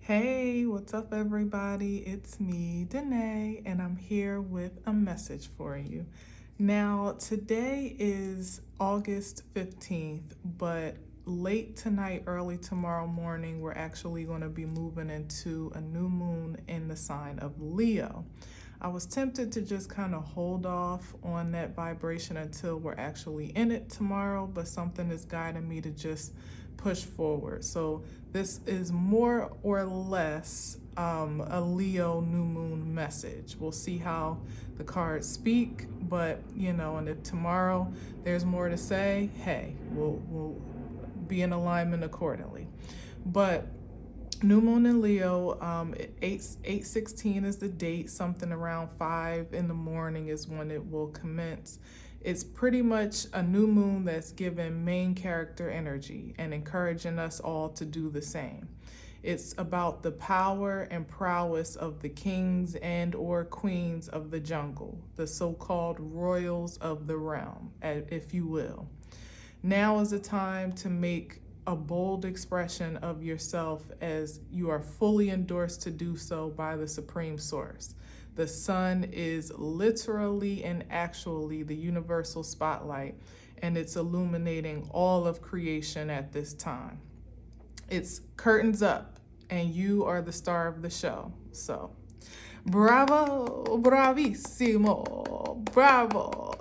Hey, what's up, everybody? It's me, Danae, and I'm here with a message for you. Now, today is August 15th, but late tonight, early tomorrow morning, we're actually going to be moving into a new moon in the sign of Leo. I was tempted to just kind of hold off on that vibration until we're actually in it tomorrow, but something is guiding me to just push forward. So this is more or less a Leo new moon message. We'll see how the cards speak, but and if tomorrow there's more to say, hey, we'll be in alignment accordingly. But new moon in Leo, 8/16 is the date. Something around 5 in the morning is when it will commence. It's pretty much a new moon that's given main character energy and encouraging us all to do the same. It's about the power and prowess of the kings and or queens of the jungle, the so-called royals of the realm, if you will. Now is the time to make a bold expression of yourself, as you are fully endorsed to do so by the Supreme Source. The sun is literally and actually the universal spotlight, and it's illuminating all of creation at this time. It's curtains up, and you are the star of the show. So, bravo, bravissimo, bravo.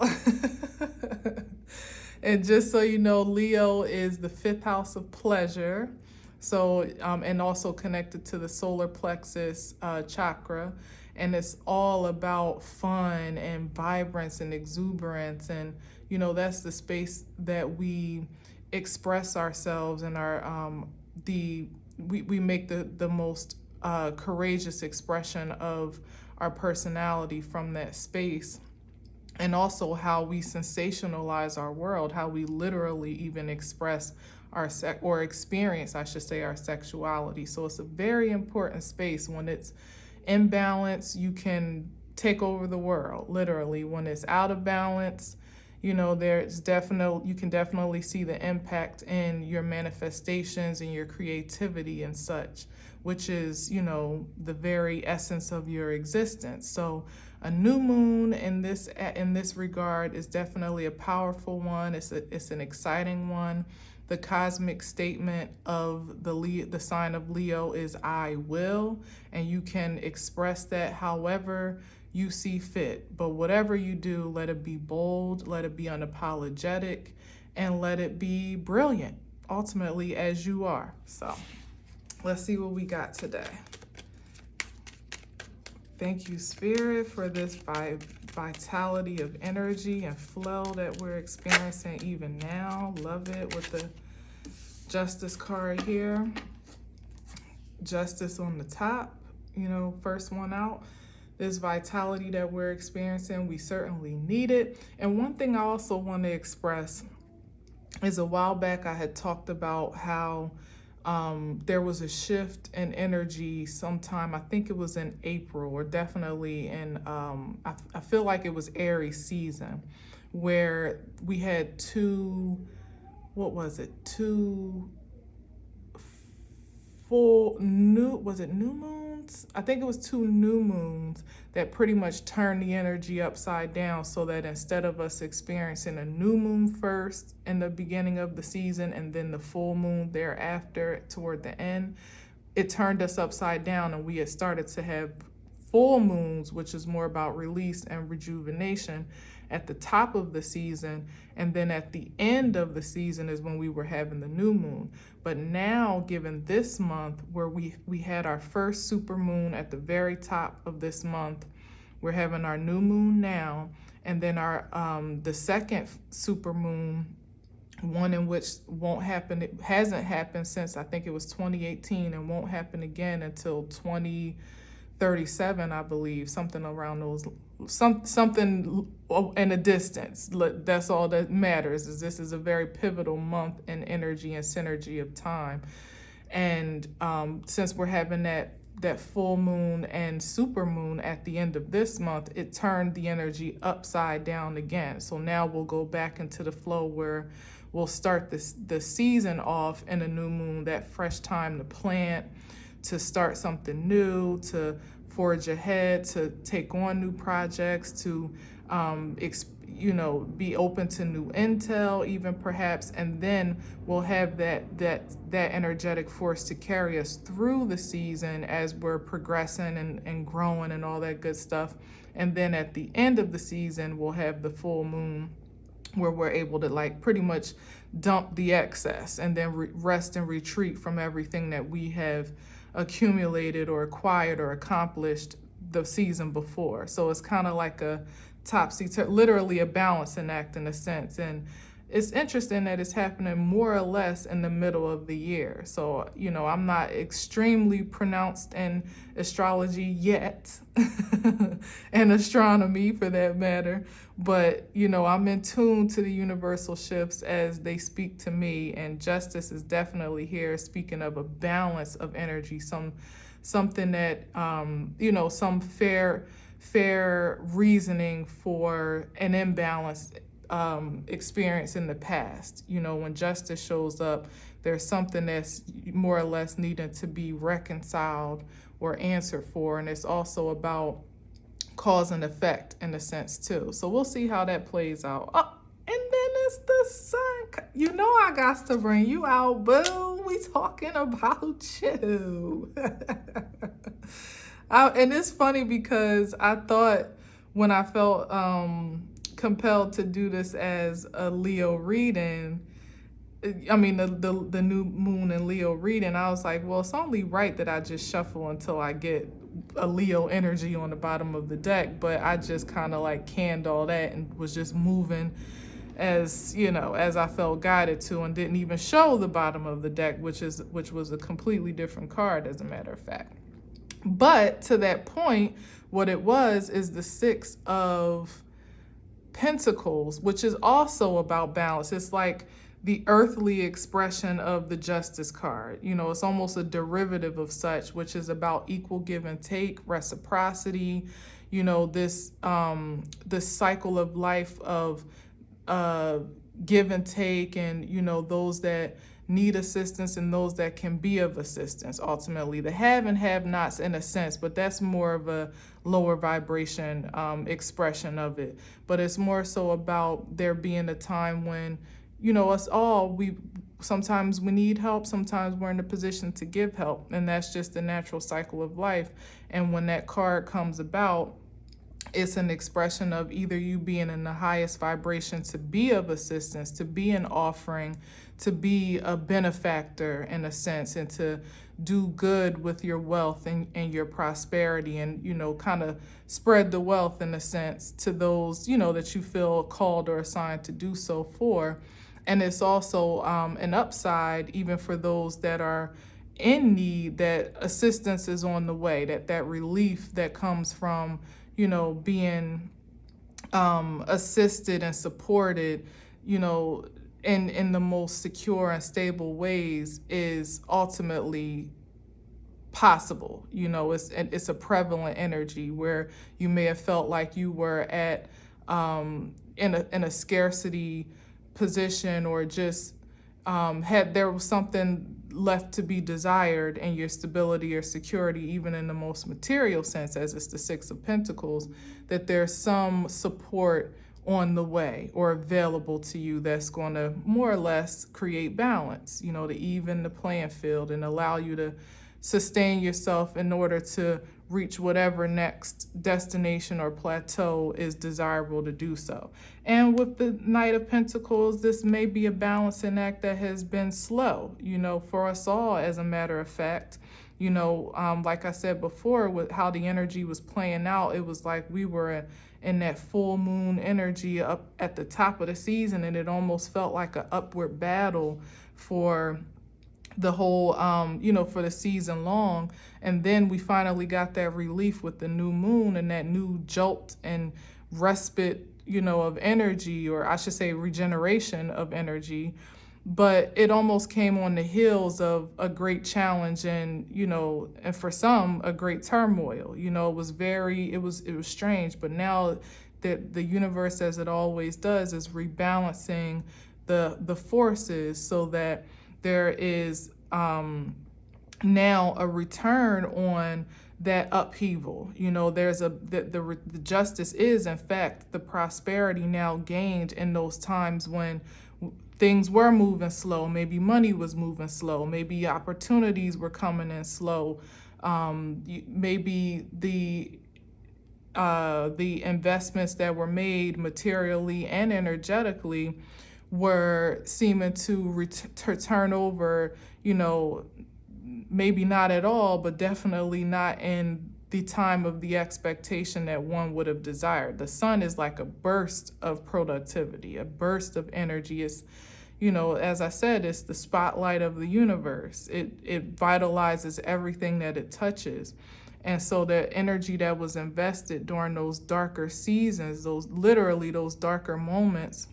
And just so you know, Leo is the fifth house of pleasure. So, and also connected to the solar plexus chakra. And it's all about fun and vibrance and exuberance. And, that's the space that we express ourselves and we make the most courageous expression of our personality from that space. And also how we sensationalize our world, how we literally even express or experience, I should say, our sexuality. So it's a very important space. When it's in balance, you can take over the world, literally. When it's out of balance, you can definitely see the impact in your manifestations and your creativity and such, which is, the very essence of your existence. So a new moon in this regard is definitely a powerful one. It's an exciting one. The cosmic statement of the sign of Leo is I will, and you can express that however you see fit. But whatever you do, let it be bold, let it be unapologetic, and let it be brilliant, ultimately, as you are. So let's see what we got today. Thank you, Spirit, for this vitality of energy and flow that we're experiencing even now. Love it with the Justice card here. Justice on the top, first one out. This vitality that we're experiencing, we certainly need it. And one thing I also want to express is a while back I had talked about how there was a shift in energy sometime, I think it was in April, or definitely in, I feel like it was Aries season, where we had two new moons? I think it was two new moons that pretty much turned the energy upside down, so that instead of us experiencing a new moon first in the beginning of the season and then the full moon thereafter toward the end, it turned us upside down, and we had started to have full moons, which is more about release and rejuvenation, at the top of the season, and then at the end of the season is when we were having the new moon. But now, given this month where we had our first super moon at the very top of this month, we're having our new moon now, and then our the second super moon, one in which it hasn't happened since I think it was 2018, and won't happen again until 2037, I believe, something around those, something in a distance. That's all that matters, is this is a very pivotal month in energy and synergy of time. And since we're having that full moon and super moon at the end of this month, it turned the energy upside down again. So now we'll go back into the flow where we'll start the season off in a new moon, that fresh time to plant, start something new, to forge ahead, to take on new projects, to be open to new intel, even perhaps, and then we'll have that energetic force to carry us through the season as we're progressing and growing and all that good stuff. And then at the end of the season, we'll have the full moon where we're able to like pretty much dump the excess and then rest and retreat from everything that we have accumulated or acquired or accomplished the season before. So it's kind of like a literally a balancing act in a sense. And it's interesting that it's happening more or less in the middle of the year. So, I'm not extremely pronounced in astrology yet, and astronomy for that matter, but, I'm in tune to the universal shifts as they speak to me, and justice is definitely here, speaking of a balance of energy, something that, some fair reasoning for an imbalance experience in the past. When justice shows up, there's something that's more or less needing to be reconciled or answered for, and it's also about cause and effect in a sense too. So we'll see how that plays out. Oh, and then it's the sun. I got to bring you out, boo. We talking about you. And it's funny because I thought when I felt compelled to do this as a Leo reading, the new moon in Leo reading, I was like, well, it's only right that I just shuffle until I get a Leo energy on the bottom of the deck. But I just kind of like canned all that and was just moving as I felt guided to, and didn't even show the bottom of the deck, which was a completely different card, as a matter of fact. But to that point, what it was is the Six of Pentacles, which is also about balance. It's like the earthly expression of the Justice card. It's almost a derivative of such, which is about equal give and take, reciprocity, this cycle of life of give and take, and those that need assistance and those that can be of assistance, ultimately the have and have nots in a sense, but that's more of a lower vibration expression of it. But it's more so about there being a time when us all, sometimes we need help, sometimes we're in a position to give help, and that's just the natural cycle of life. And when that card comes about, it's an expression of either you being in the highest vibration to be of assistance, to be an offering, to be a benefactor in a sense, and to do good with your wealth and your prosperity, and kind of spread the wealth in a sense to those that you feel called or assigned to do so for. And it's also an upside even for those that are in need, that assistance is on the way, that relief that comes from being assisted and supported, in the most secure and stable ways is ultimately possible. It's a prevalent energy where you may have felt like you were at in a scarcity position, or just there was something left to be desired in your stability or security, even in the most material sense, as it's the Six of Pentacles, that there's some support on the way or available to you that's going to more or less create balance, to even the playing field and allow you to sustain yourself in order to reach whatever next destination or plateau is desirable to do so. And with the Knight of Pentacles, this may be a balancing act that has been slow, for us all, as a matter of fact. Like I said before, with how the energy was playing out, it was like we were in that full moon energy up at the top of the season, and it almost felt like an upward battle for the whole, for the season long. And then we finally got that relief with the new moon and that new jolt and respite, of energy, or I should say regeneration of energy. But it almost came on the heels of a great challenge and, and for some, a great turmoil. It was strange. But now that the universe, as it always does, is rebalancing the forces so that there is now a return on that upheaval. You know, there's the justice is in fact the prosperity now gained in those times when things were moving slow. Maybe money was moving slow. Maybe opportunities were coming in slow. Maybe the investments that were made materially and energetically were seeming to turn over, you know, maybe not at all, but definitely not in the time of the expectation that one would have desired. The sun is like a burst of productivity, a burst of energy. It's, you know, as I said, it's the spotlight of the universe. It vitalizes everything that it touches. And so the energy that was invested during those darker seasons, those darker moments,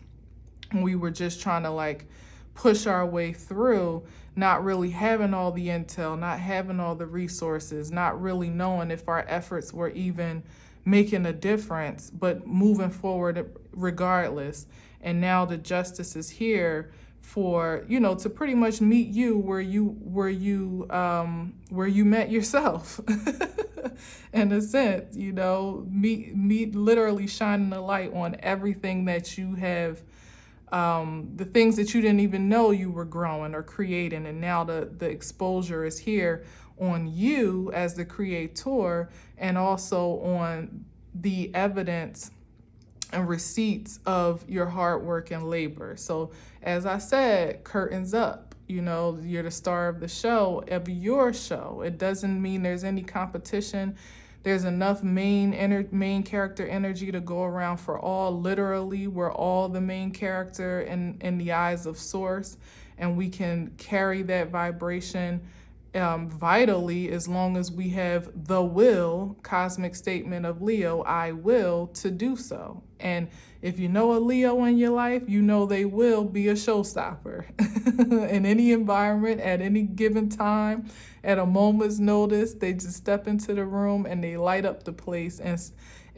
we were just trying to like push our way through, not really having all the intel, not having all the resources, not really knowing if our efforts were even making a difference, but moving forward regardless. And now the justice is here for, you know, to pretty much meet you where you met yourself. In a sense, you know, meet literally shining a light on everything that you have, the things that you didn't even know you were growing or creating. And now the exposure is here on you as the creator, and also on the evidence and receipts of your hard work and labor. So as I said, curtains up. You know, you're the star of the show, of your show. It doesn't mean there's any competition. There's enough main character energy to go around for all. Literally, we're all the main character in the eyes of Source, and we can carry that vibration vitally as long as we have the will, cosmic statement of Leo, I will, to do so. And if you know a Leo in your life, you know they will be a showstopper in any environment, at any given time, at a moment's notice. They just step into the room and they light up the place, and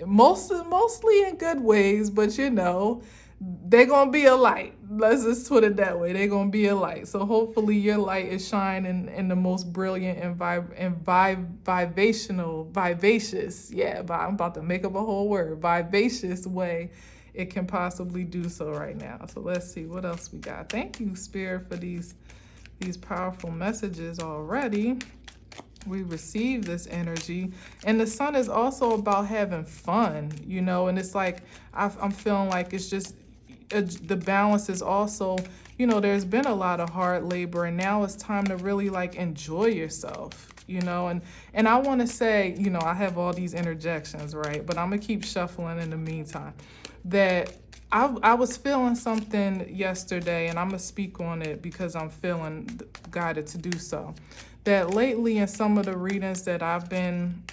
mostly in good ways, but you know, they're going to be a light. Let's just put it that way. They're going to be a light. So hopefully your light is shining in the most brilliant and vivacious, yeah, but I'm about to make up a whole word, vivacious way it can possibly do so right now. So let's see what else we got. Thank you, Spirit, for these powerful messages already. We receive this energy. And the sun is also about having fun, you know, and it's like I'm feeling like it's just the balance is also, you know, there's been a lot of hard labor, and now it's time to really like enjoy yourself, you know. And I want to say, you know, I have all these interjections, right? But I'm gonna keep shuffling in the meantime. That I was feeling something yesterday, and I'm gonna speak on it because I'm feeling guided to do so. That lately in some of the readings that I've been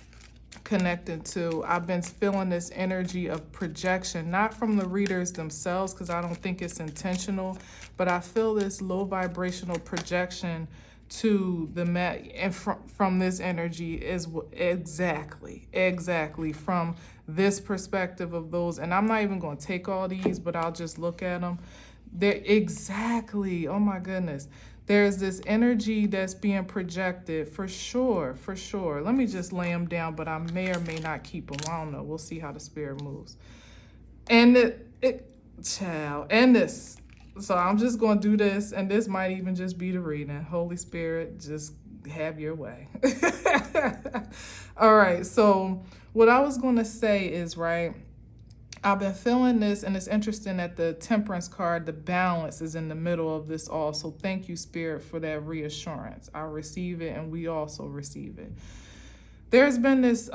connected to, I've been feeling this energy of projection, not from the readers themselves, because I don't think it's intentional, but I feel this low vibrational projection to the and from this energy is exactly from this perspective of those. And I'm not even going to take all these, but I'll just look at them. They're exactly, oh my goodness. There's this energy that's being projected for sure. Let me just lay them down, but I may or may not keep them. I don't know. We'll see how the spirit moves. And and this. So I'm just going to do this, and this might even just be the reading. Holy Spirit, just have your way. All right. So what I was going to say is, right, I've been feeling this, and it's interesting that the Temperance card, the balance, is in the middle of this all. So thank you, Spirit, for that reassurance. I receive it, and we also receive it. There's been this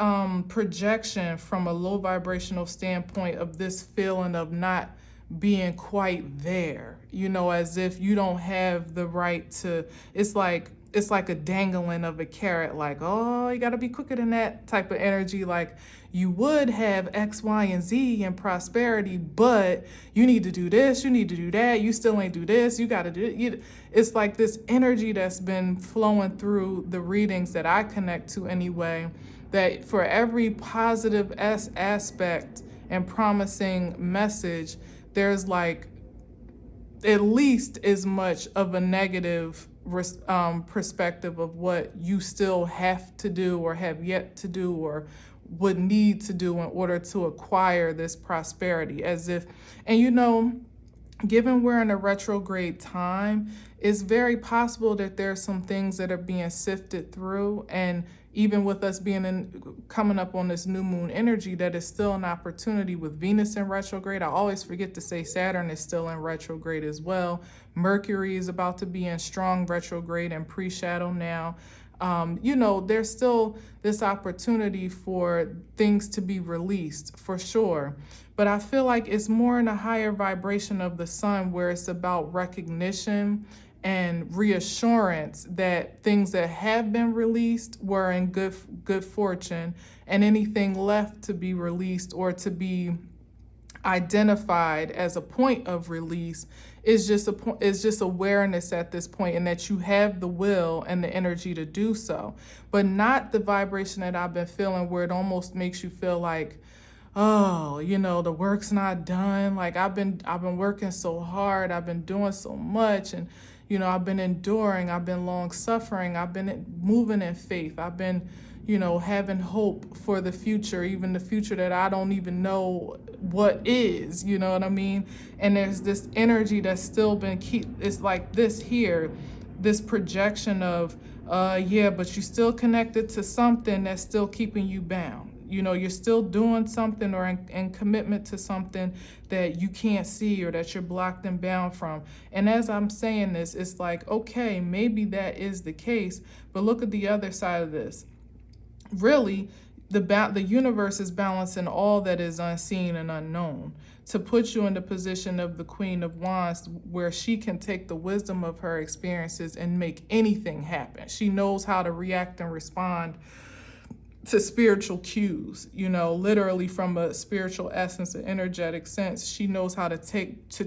projection from a low vibrational standpoint of this feeling of not being quite there, you know, as if you don't have the right to, it's like a dangling of a carrot, like, oh, you got to be quicker than that type of energy. Like you would have X, Y, and Z in prosperity, but you need to do this, you need to do that, you still ain't do this, you got to do it. It's like this energy that's been flowing through the readings that I connect to anyway, that for every positive aspect and promising message, there's like at least as much of a negative perspective of what you still have to do or have yet to do or would need to do in order to acquire this prosperity. As if, and given we're in a retrograde time, it's very possible that there's some things that are being sifted through, and even with us coming up on this new moon energy, that is still an opportunity with Venus in retrograde. I always forget to say Saturn is still in retrograde as well. Mercury is about to be in strong retrograde and pre-shadow now. There's still this opportunity for things to be released for sure. But I feel like it's more in a higher vibration of the sun, where it's about recognition and reassurance that things that have been released were in good fortune, and anything left to be released or to be identified as a point of release is just awareness at this point, and that you have the will and the energy to do so, but not the vibration that I've been feeling, where it almost makes you feel like, oh, the work's not done. Like I've been working so hard, I've been doing so much, and I've been enduring, I've been long suffering, I've been moving in faith, I've been having hope for the future, even the future that I don't even know what is, you know what I mean? And there's this energy that's still been it's like this here, this projection of, but you're still connected to something that's still keeping you bound. You're still doing something or in commitment to something that you can't see or that you're blocked and bound from. And as I'm saying this, it's like, okay, maybe that is the case, but look at the other side of this. Really, the universe is balancing all that is unseen and unknown to put you in the position of the Queen of Wands, where she can take the wisdom of her experiences and make anything happen. She knows how to react and respond to spiritual cues, literally from a spiritual essence, an energetic sense. She knows how to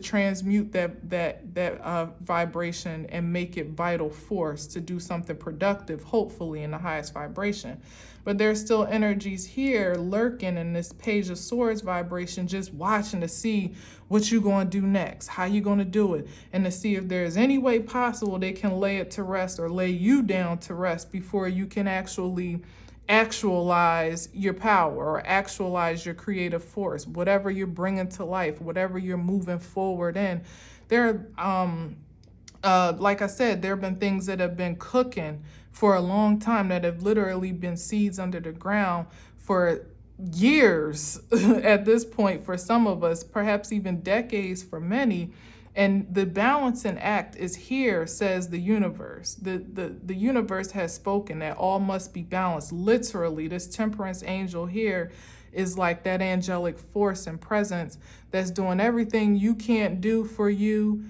transmute that vibration and make it vital force to do something productive, hopefully in the highest vibration. But there's still energies here lurking in this Page of Swords vibration, just watching to see what you're going to do next, how you're going to do it, and to see if there's any way possible they can lay it to rest or lay you down to rest before you can actually actualize your power or actualize your creative force, whatever you're bringing to life, whatever you're moving forward in. Like I said, there have been things that have been cooking for a long time that have literally been seeds under the ground for years at this point for some of us, perhaps even decades for many. And the balancing act is here, says the universe. The universe has spoken that all must be balanced. Literally, this temperance angel here is like that angelic force and presence that's doing everything you can't do for you,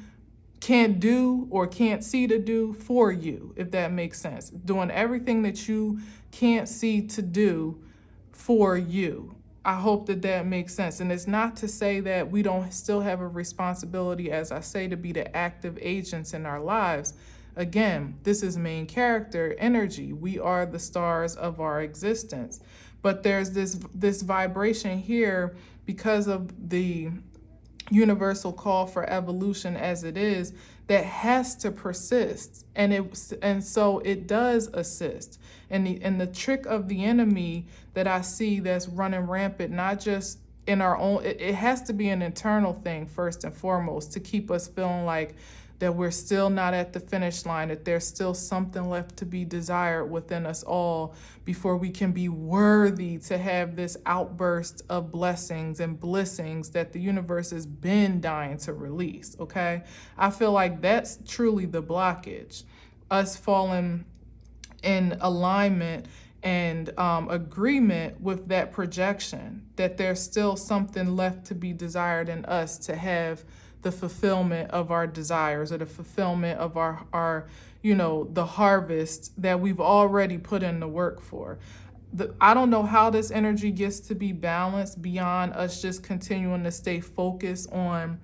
can't do or can't see to do for you, if that makes sense. Doing everything that you can't see to do for you. I hope that makes sense. And it's not to say that we don't still have a responsibility, as I say, to be the active agents in our lives. Again, this is main character energy. We are the stars of our existence. But there's this vibration here because of the universal call for evolution as it is, that has to persist, and so it does assist. And the trick of the enemy that I see that's running rampant, not just in our own, it has to be an internal thing first and foremost, to keep us feeling like that we're still not at the finish line, that there's still something left to be desired within us all before we can be worthy to have this outburst of blessings and blessings that the universe has been dying to release, okay? I feel like that's truly the blockage, us falling in alignment and agreement with that projection, that there's still something left to be desired in us to have the fulfillment of our desires, or the fulfillment of our the harvest that we've already put in the work for. I don't know how this energy gets to be balanced beyond us just continuing to stay focused on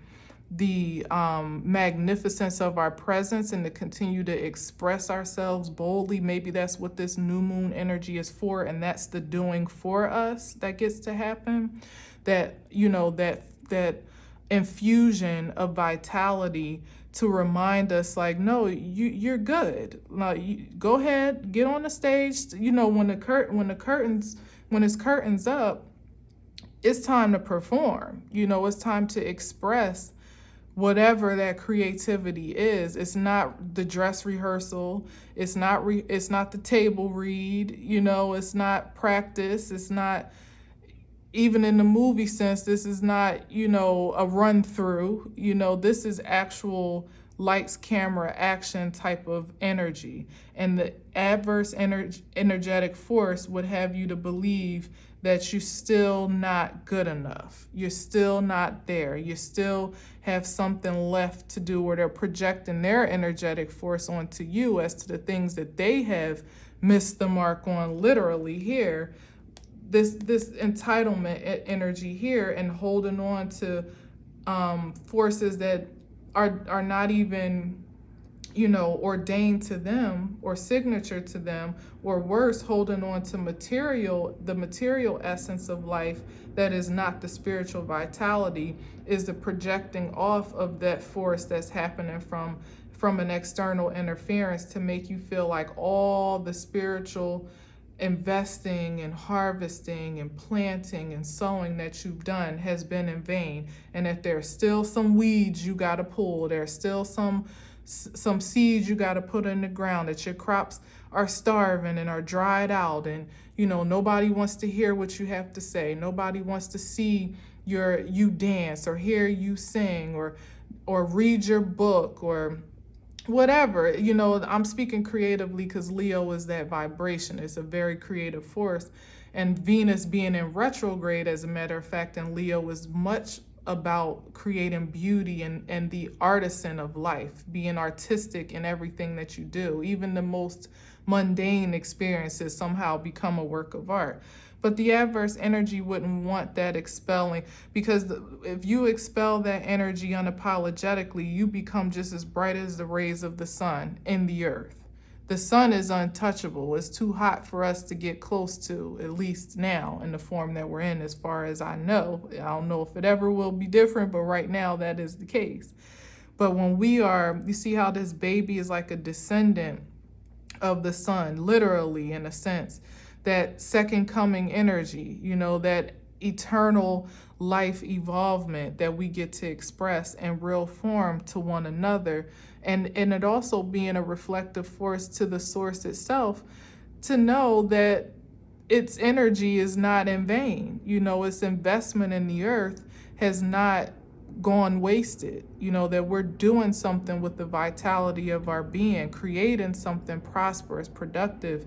the magnificence of our presence and to continue to express ourselves boldly. Maybe that's what this new moon energy is for, and that's the doing for us that gets to happen. That that infusion of vitality to remind us like, no, you're good. Like, go ahead, get on the stage. When it's curtains up, it's time to perform. It's time to express whatever that creativity is. It's not the dress rehearsal. It's not the table read. It's not practice. It's not, even in the movie sense, this is not, a run through. This is actual lights, camera, action type of energy. And the adverse energetic force would have you to believe that you're still not good enough. You're still not there. You still have something left to do, or they're projecting their energetic force onto you as to the things that they have missed the mark on, literally here. This entitlement energy here, and holding on to forces that are not even ordained to them or signature to them, or worse, holding on to the material essence of life that is not the spiritual vitality, is the projecting off of that force that's happening from an external interference to make you feel like all the spiritual investing and harvesting and planting and sowing that you've done has been in vain, and that there's still some weeds you got to pull, there's still some seeds you got to put in the ground, that your crops are starving and are dried out, and nobody wants to hear what you have to say, nobody wants to see you dance or hear you sing or read your book or whatever. I'm speaking creatively because Leo is that vibration. It's a very creative force, and Venus being in retrograde, as a matter of fact, and Leo is much about creating beauty and the artisan of life, being artistic in everything that you do. Even the most mundane experiences somehow become a work of art. But the adverse energy wouldn't want that expelling, because if you expel that energy unapologetically, you become just as bright as the rays of the sun in the earth. The sun is untouchable. It's too hot for us to get close to, at least now in the form that we're in, as far as I know. I don't know if it ever will be different, but right now that is the case. But when you see how this baby is like a descendant of the sun, literally, in a sense, that second coming energy, that eternal life evolvement that we get to express in real form to one another, and it also being a reflective force to the source itself, to know that its energy is not in vain. Its investment in the earth has not gone wasted. That we're doing something with the vitality of our being, creating something prosperous, productive,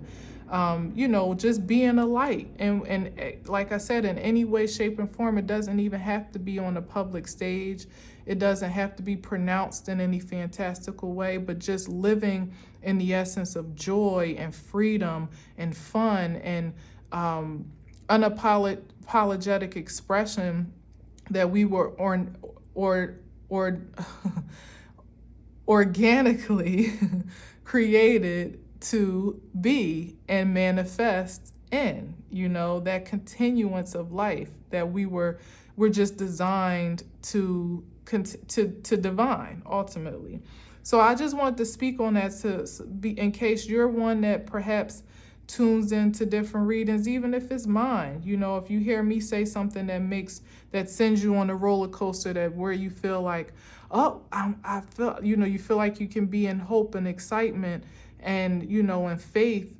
just being a light. And like I said, in any way, shape, and form, it doesn't even have to be on a public stage. It doesn't have to be pronounced in any fantastical way, but just living in the essence of joy and freedom and fun and unapologetic expression that we were organically created to be and manifest in, that continuance of life that we're just designed to divine ultimately. So I just wanted to speak on that, to be, in case you're one that perhaps tunes into different readings, even if it's mine. If you hear me say something that sends you on a roller coaster, that where you feel like, oh, I feel, you feel like you can be in hope and excitement and, in faith,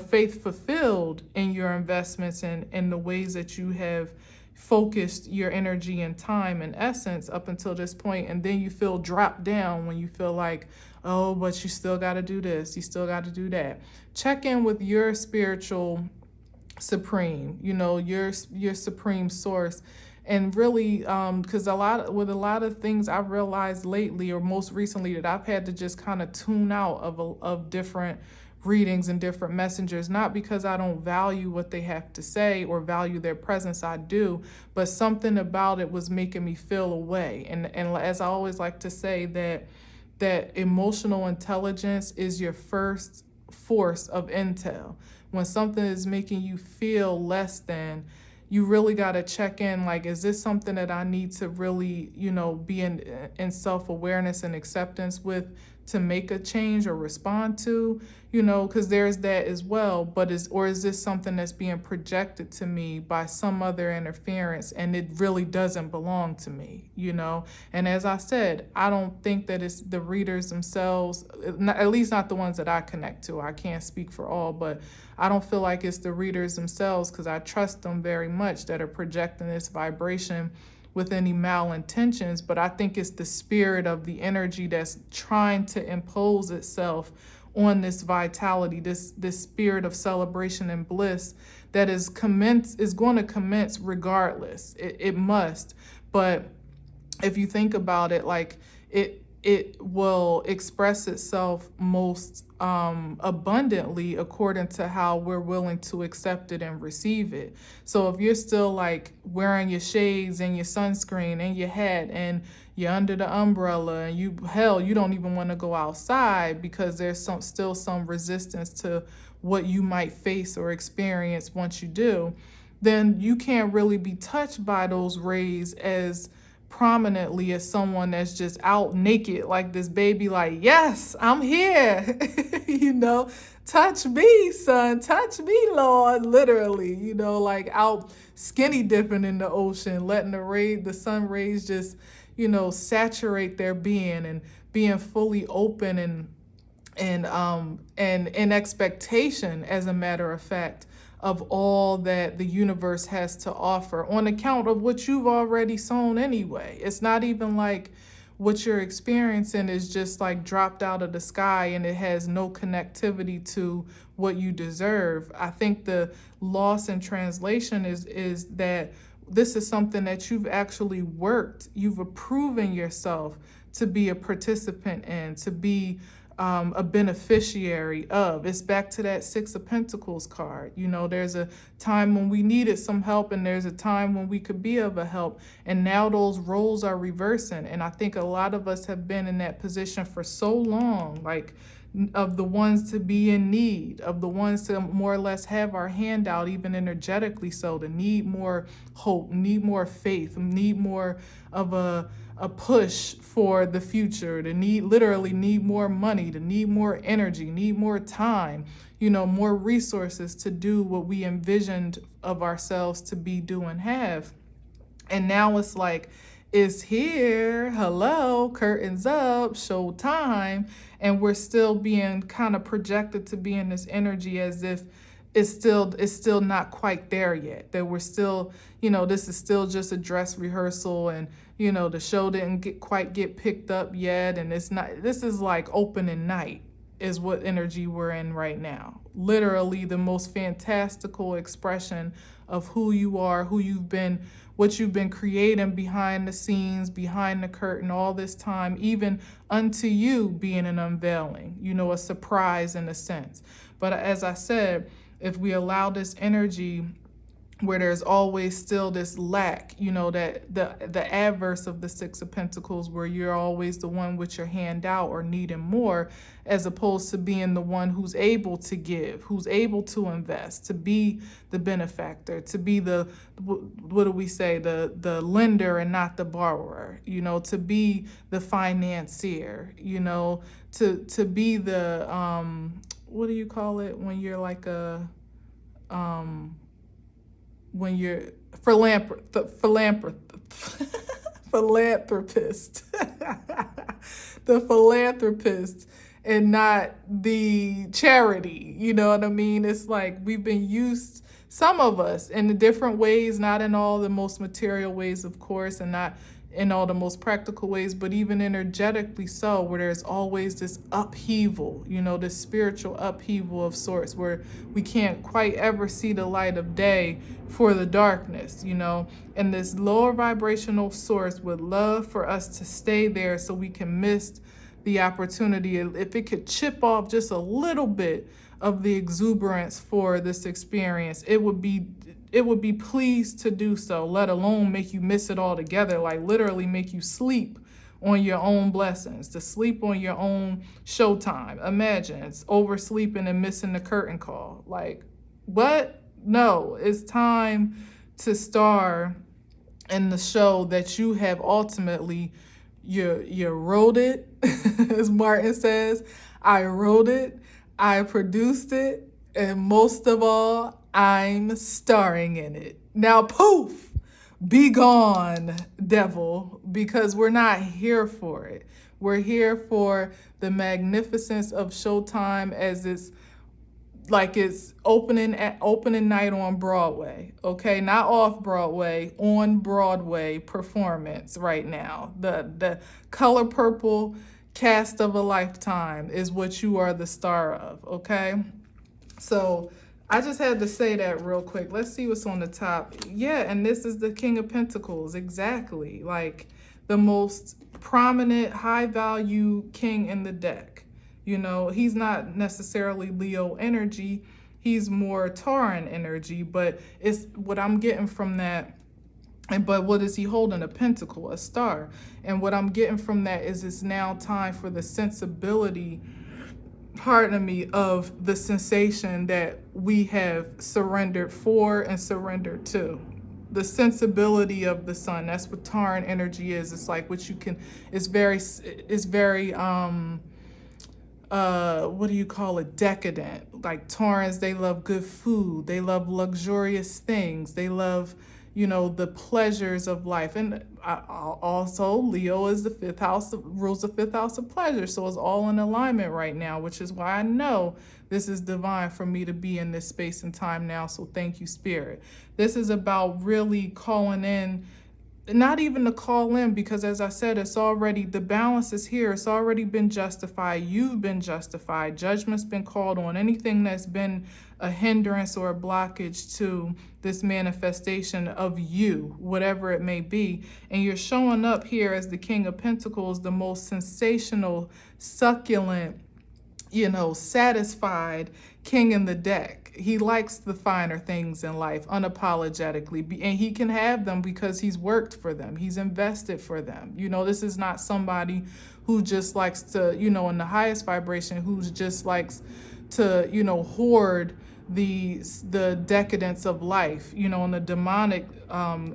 faith fulfilled in your investments and in the ways that you have focused your energy and time and essence up until this point, and then you feel dropped down when you feel like, oh, but you still got to do this, you still got to do that. Check in with your spiritual supreme, your supreme source, and really, because a lot of things I've realized lately, or most recently, that I've had to just kind of tune out of different readings and different messengers, not because I don't value what they have to say or value their presence, I do, but something about it was making me feel away. And as I always like to say, that emotional intelligence is your first force of intel. When something is making you feel less than, you really got to check in, like, is this something that I need to really, be in self-awareness and acceptance with, to make a change or respond to, because there's that as well. But is this something that's being projected to me by some other interference, and it really doesn't belong to me, And as I said, I don't think that it's the readers themselves, at least not the ones that I connect to. I can't speak for all, but I don't feel like it's the readers themselves, because I trust them very much, that are projecting this vibration with any malintentions. But I think it's the spirit of the energy that's trying to impose itself on this vitality, this spirit of celebration and bliss that is going to commence regardless. It must. But if you think about it, like, it will express itself most abundantly according to how we're willing to accept it and receive it. So if you're still like wearing your shades and your sunscreen and your hat and you're under the umbrella, and you don't even want to go outside because there's still some resistance to what you might face or experience once you do, then you can't really be touched by those rays as prominently as someone that's just out naked like this baby, like, yes, I'm here. Touch me, son, touch me, Lord, literally, like out skinny dipping in the ocean, letting the sun rays just, saturate their being, and being fully open and in expectation, as a matter of fact, of all that the universe has to offer, on account of what you've already sown anyway. It's not even like what you're experiencing is just like dropped out of the sky and it has no connectivity to what you deserve. I think the loss in translation is that this is something that you've actually worked, you've proven yourself to be a participant in, to be a beneficiary of. It's back to that Six of Pentacles card. There's a time when we needed some help, and there's a time when we could be of a help. And now those roles are reversing. And I think a lot of us have been in that position for so long, like, of the ones to be in need, of the ones to more or less have our hand out, even energetically, so to need more hope, need more faith, need more of a push for the future, to literally need more money, to need more energy, need more time, more resources to do what we envisioned of ourselves to be, do, and have. And now it's like, it's here, hello, curtains up, show time, and we're still being kind of projected to be in this energy as if it's still not quite there yet, that we're still, this is still just a dress rehearsal, and the show didn't quite get picked up yet, and this is like opening night is what energy we're in right now. Literally the most fantastical expression of who you are, who you've been, what you've been creating behind the scenes, behind the curtain all this time, even unto you being an unveiling, a surprise in a sense. But as I said, if we allow this energy where there's always still this lack, that the adverse of the Six of Pentacles, where you're always the one with your hand out or needing more, as opposed to being the one who's able to give, who's able to invest, to be the benefactor, to be the, what do we say, the lender and not the borrower, to be the financier, to be the, what do you call it when you're like a, when you're philanthropist, the philanthropist, and not the charity, you know what I mean? It's like we've been used, some of us, in the different ways, not in all the most material ways, of course, and not in all the most practical ways, but even energetically so, where there's always this upheaval, this spiritual upheaval of sorts, where we can't quite ever see the light of day for the darkness, and this lower vibrational source would love for us to stay there so we can miss the opportunity. If it could chip off just a little bit of the exuberance for this experience, it would be pleased to do so, let alone make you miss it altogether, like literally make you sleep on your own blessings, to sleep on your own showtime. Imagine it's oversleeping and missing the curtain call. Like, what? No, it's time to star in the show that you have ultimately, you wrote it, as Martin says. I wrote it, I produced it, and most of all, I'm starring in it. Now, poof, be gone, devil, because we're not here for it. We're here for the magnificence of Showtime as it's opening night on Broadway, okay? Not off Broadway, on Broadway performance right now. The Color Purple cast of a lifetime is what you are the star of, okay? So I just had to say that real quick. Let's see what's on the top. Yeah, and this is the King of Pentacles, exactly. Like the most prominent, high value king in the deck. You know, he's not necessarily Leo energy, he's more Tauran energy, but it's what I'm getting from that. But what is he holding? A pentacle, a star. And what I'm getting from that is it's now time for the sensibility, pardon me, of the sensation that we have surrendered for and surrendered to. The sensibility of the sun. That's what Tauran energy is. It's like what you can, it's very, what do you call it? Decadent. Like Taurans, they love good food. They love luxurious things. They love, the pleasures of life. And also Leo is the fifth house, rules the fifth house of pleasure. So it's all in alignment right now, which is why I know this is divine for me to be in this space and time now. So thank you, Spirit. This is about really calling in, not even to call in, because as I said, it's already, the balance is here. It's already been justified. You've been justified. Judgment's been called on anything that's been a hindrance or a blockage to this manifestation of you, whatever it may be. And you're showing up here as the King of Pentacles, the most sensational, succulent, satisfied king in the deck. He likes the finer things in life unapologetically, and he can have them because he's worked for them. He's invested for them. This is not somebody who just likes to, in the highest vibration, who just likes to, hoard the decadence of life, in the demonic,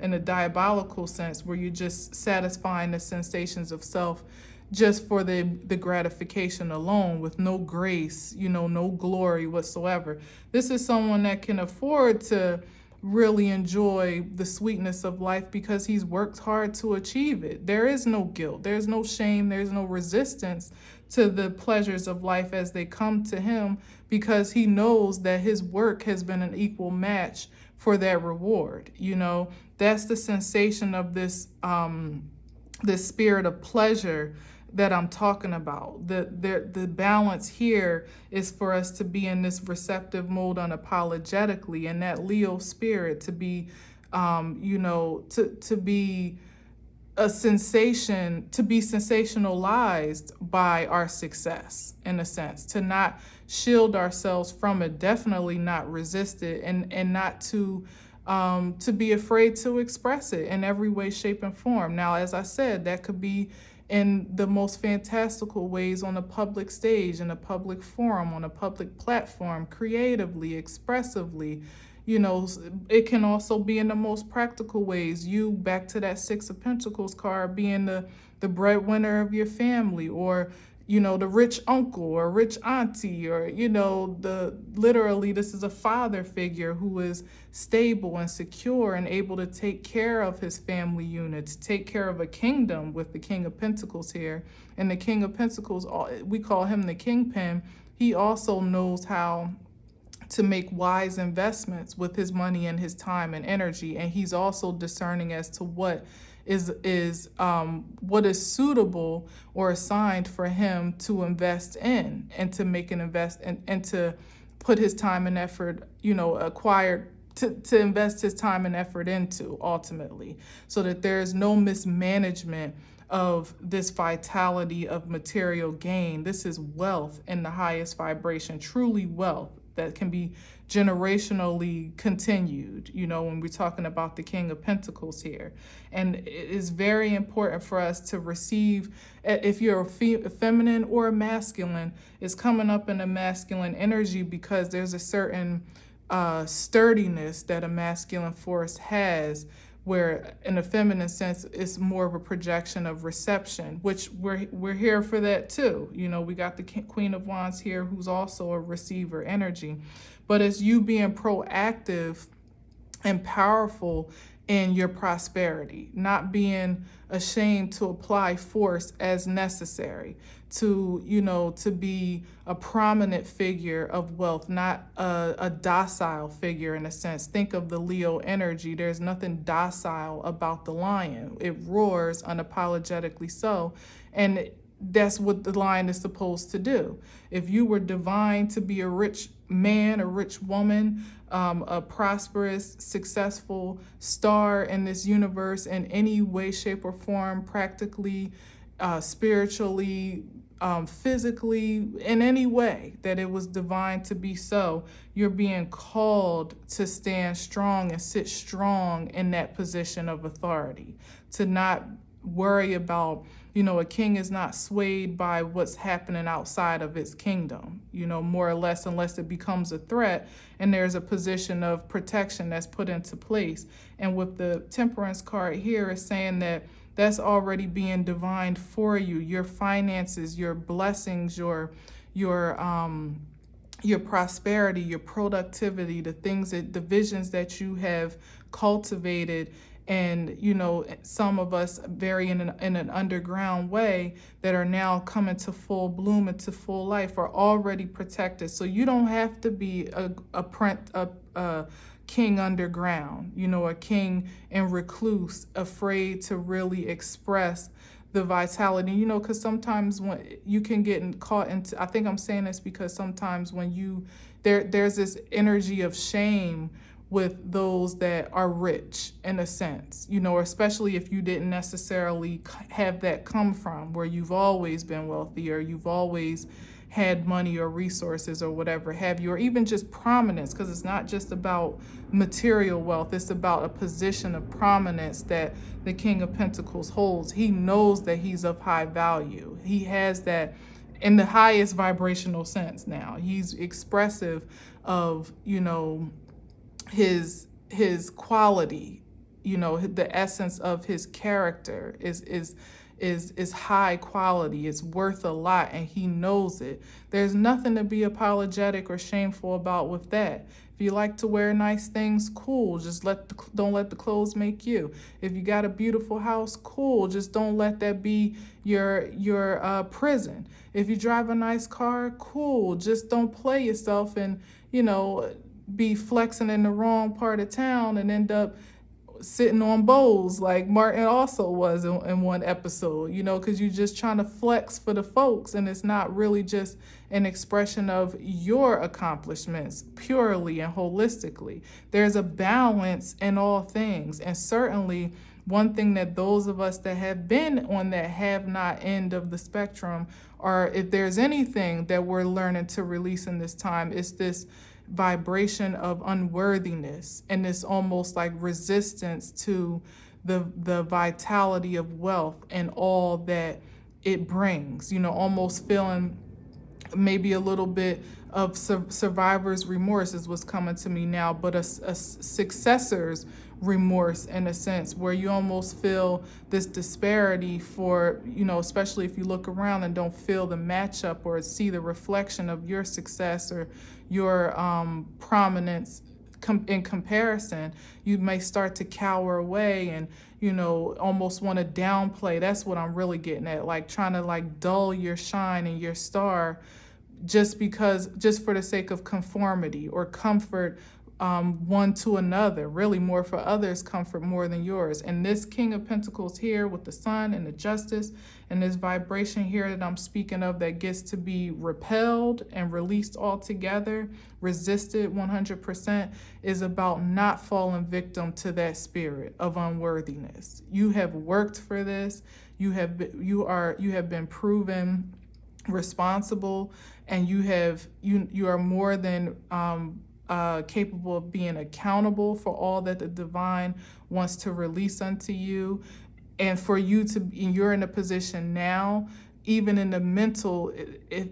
in the diabolical sense, where you're just satisfying the sensations of self just for the gratification alone, with no grace, no glory whatsoever. This is someone that can afford to really enjoy the sweetness of life because he's worked hard to achieve it. There is no guilt, there's no shame, there's no resistance to the pleasures of life as they come to him, because he knows that his work has been an equal match for that reward. That's the sensation of this this spirit of pleasure that I'm talking about. The balance here is for us to be in this receptive mode unapologetically, and that Leo spirit to be, to be a sensation, to be sensationalized by our success, in a sense, to not shield ourselves from it, definitely not resist it, and not to be afraid to express it in every way, shape, and form. Now, as I said, that could be in the most fantastical ways on a public stage, in a public forum, on a public platform, creatively, expressively. It can also be in the most practical ways. You, back to that Six of Pentacles card, being the breadwinner of your family, or the rich uncle or rich auntie, or literally this is a father figure who is stable and secure and able to take care of his family unit, to take care of a kingdom, with the King of Pentacles here. And the King of Pentacles, we call him the kingpin. He also knows how to make wise investments with his money and his time and energy, and he's also discerning as to what is suitable or assigned for him to invest in, and to make an and to put his time and effort, to invest his time and effort into, ultimately, so that there's no mismanagement of this vitality of material gain. This is wealth in the highest vibration, truly wealth that can be generationally continued, when we're talking about the King of Pentacles here. And it is very important for us to receive, if you're a feminine or a masculine, it's coming up in a masculine energy, because there's a certain sturdiness that a masculine force has, where in a feminine sense it's more of a projection of reception, which we're here for that too. You know, we got the Queen of Wands here, who's also a receiver energy, but it's you being proactive and powerful in your prosperity, not being ashamed to apply force as necessary, to, you know, to be a prominent figure of wealth, not a docile figure in a sense. Think of the Leo energy. There's nothing docile about the lion. It roars unapologetically so. And that's what the lion is supposed to do. If you were divine to be a rich man, a rich woman, a prosperous, successful star in this universe in any way, shape, or form, practically, spiritually, physically, in any way that it was divine to be so, you're being called to stand strong and sit strong in that position of authority, to not worry about, you know, a king is not swayed by what's happening outside of its kingdom, you know, more or less, unless it becomes a threat and there's a position of protection that's put into place. And with the Temperance card here, is saying that that's already being divined for you. Your finances, your blessings, your prosperity, your productivity, the things that, the visions that you have cultivated, and, you know, some of us very in an underground way that are now coming to full bloom and to full life, are already protected. So you don't have to be a king underground, you know, a king and recluse, afraid to really express the vitality, you know, because sometimes when you can get caught into, I think I'm saying this because sometimes when there's this energy of shame with those that are rich in a sense, you know, especially if you didn't necessarily have that come from where you've always been wealthy, or you've always had money or resources or whatever have you, or even just prominence, because it's not just about material wealth, it's about a position of prominence that the King of Pentacles holds. He knows that he's of high value. He has that in the highest vibrational sense now. He's expressive of, you know, his quality, you know, the essence of his character is high quality. It's worth a lot, and he knows it. There's nothing to be apologetic or shameful about with that. If you like to wear nice things, cool. Just don't let the clothes make you. If you got a beautiful house, cool. Just don't let that be your prison. If you drive a nice car, cool. Just don't play yourself and, you know, be flexing in the wrong part of town and end up sitting on bowls like Martin also was in one episode, you know, because you're just trying to flex for the folks, and it's not really just an expression of your accomplishments purely and holistically. There's a balance in all things, and certainly one thing that those of us that have been on that have not end of the spectrum, or if there's anything that we're learning to release in this time, it's this vibration of unworthiness and this almost like resistance to the vitality of wealth and all that it brings, you know, almost feeling maybe a little bit of survivor's remorse is what's coming to me now, but a successor's remorse in a sense, where you almost feel this disparity for, you know, especially if you look around and don't feel the matchup or see the reflection of your success or your prominence in comparison, you may start to cower away and, you know, almost want to downplay. That's what I'm really getting at, like trying to like dull your shine and your star just for the sake of conformity or comfort, one to another, really more for others' comfort more than yours. And this King of Pentacles here with the Sun and the Justice and this vibration here that I'm speaking of that gets to be repelled and released altogether, resisted 100%, is about not falling victim to that spirit of unworthiness. You have worked for this. You have been proven responsible, and you are more than capable of being accountable for all that the divine wants to release unto you. And for you you're in a position now even in the mental,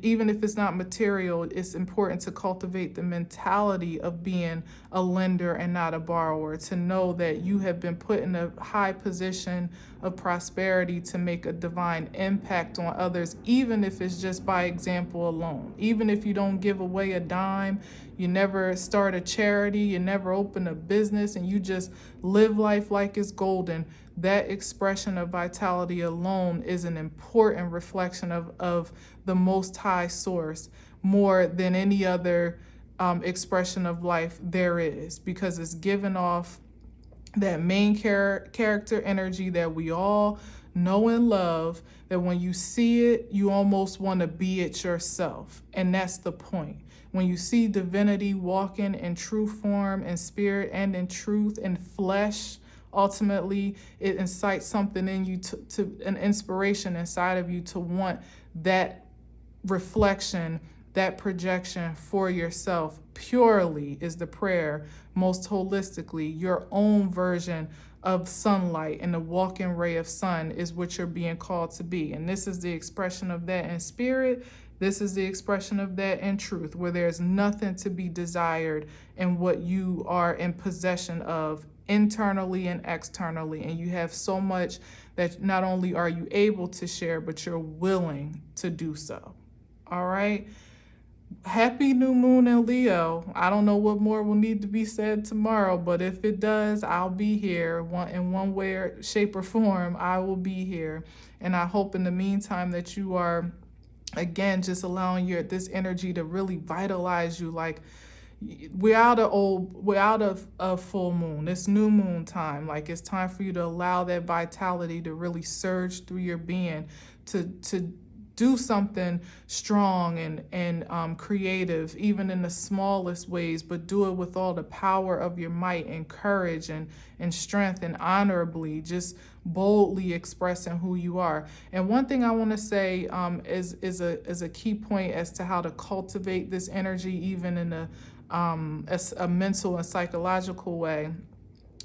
even if it's not material, it's important to cultivate the mentality of being a lender and not a borrower, to know that you have been put in a high position of prosperity to make a divine impact on others, even if it's just by example alone. Even if you don't give away a dime, you never start a charity, you never open a business, and you just live life like it's golden, that expression of vitality alone is an important reflection of the Most High Source, more than any other expression of life there is, because it's given off that main character energy that we all know and love, that when you see it, you almost want to be it yourself. And that's the point. When you see divinity walking in true form and spirit and in truth and flesh, ultimately it incites something in you, to an inspiration inside of you to want that reflection, that projection for yourself. Purely is the prayer, most holistically, your own version of sunlight, and the walking ray of sun is what you're being called to be. And this is the expression of that in spirit. This is the expression of that in truth, where there's nothing to be desired in what you are in possession of internally and externally. And you have so much that not only are you able to share, but you're willing to do so. All right. Happy new moon in Leo. I don't know what more will need to be said tomorrow, but if it does, I'll be here in one way or shape or form. I will be here. And I hope in the meantime that you are, again, just allowing this energy to really vitalize you. Like, we're out of full moon. It's new moon time. Like, it's time for you to allow that vitality to really surge through your being, to do something strong and creative, even in the smallest ways, but do it with all the power of your might and courage and strength, and honorably, just boldly expressing who you are. And one thing I want to say is a key point as to how to cultivate this energy, even in a mental and psychological way.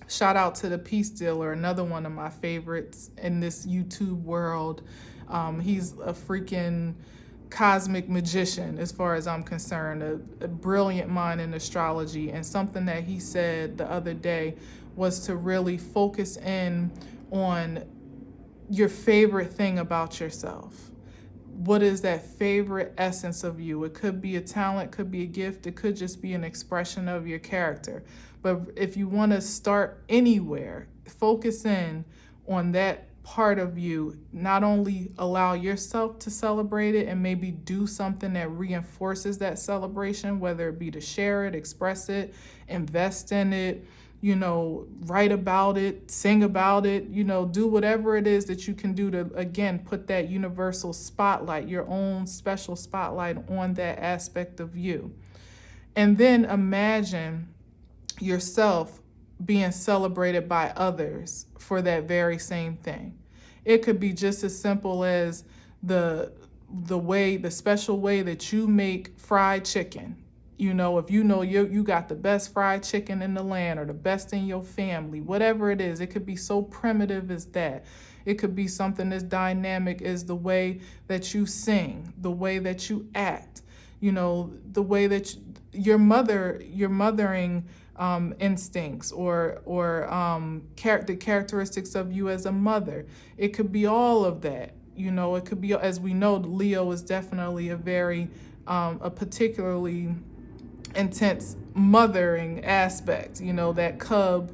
Shout out to the Peace Dealer, another one of my favorites in this YouTube world. He's a freaking cosmic magician as far as I'm concerned, a brilliant mind in astrology. And something that he said the other day was to really focus in on your favorite thing about yourself. What is that favorite essence of you? It could be a talent, could be a gift, it could just be an expression of your character. But if you want to start anywhere, focus in on that part of you. Not only allow yourself to celebrate it and maybe do something that reinforces that celebration, whether it be to share it, express it, invest in it, write about it, sing about it, do whatever it is that you can do to, again, put that universal spotlight, your own special spotlight on that aspect of you. And then imagine yourself being celebrated by others for that very same thing. It could be just as simple as the special way that you make fried chicken. If you got the best fried chicken in the land, or the best in your family, whatever it is, it could be so primitive as that. It could be something as dynamic as the way that you sing, the way that you act, the way that your mothering instincts, or the characteristics of you as a mother. It could be all of that. It could be, as we know, Leo is definitely a particularly intense mothering aspect, that cub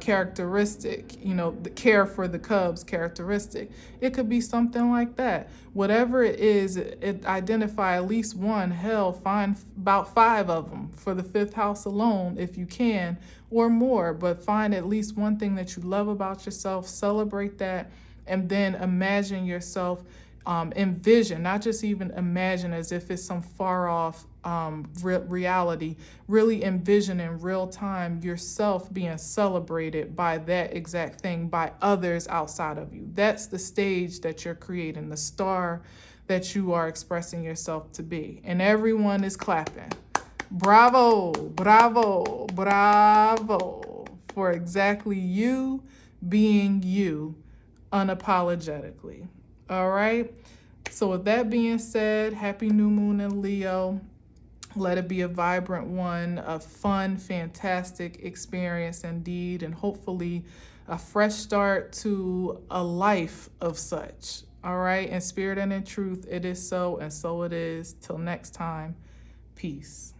characteristic, the care for the cubs characteristic. It could be something like that. Whatever it is, identify at least one, find about 5 of them for the 5th house alone if you can, or more, but find at least one thing that you love about yourself, celebrate that, and then imagine yourself, envision, not just even imagine as if it's some far off reality, really envision in real time yourself being celebrated by that exact thing by others outside of you. That's the stage that you're creating, the star that you are expressing yourself to be. And everyone is clapping. Bravo, bravo, bravo for exactly you being you unapologetically. All right. So with that being said, happy new moon in Leo. Let it be a vibrant one, a fun, fantastic experience indeed, and hopefully a fresh start to a life of such. All right, in spirit and in truth, it is so, and so it is. Till next time, peace.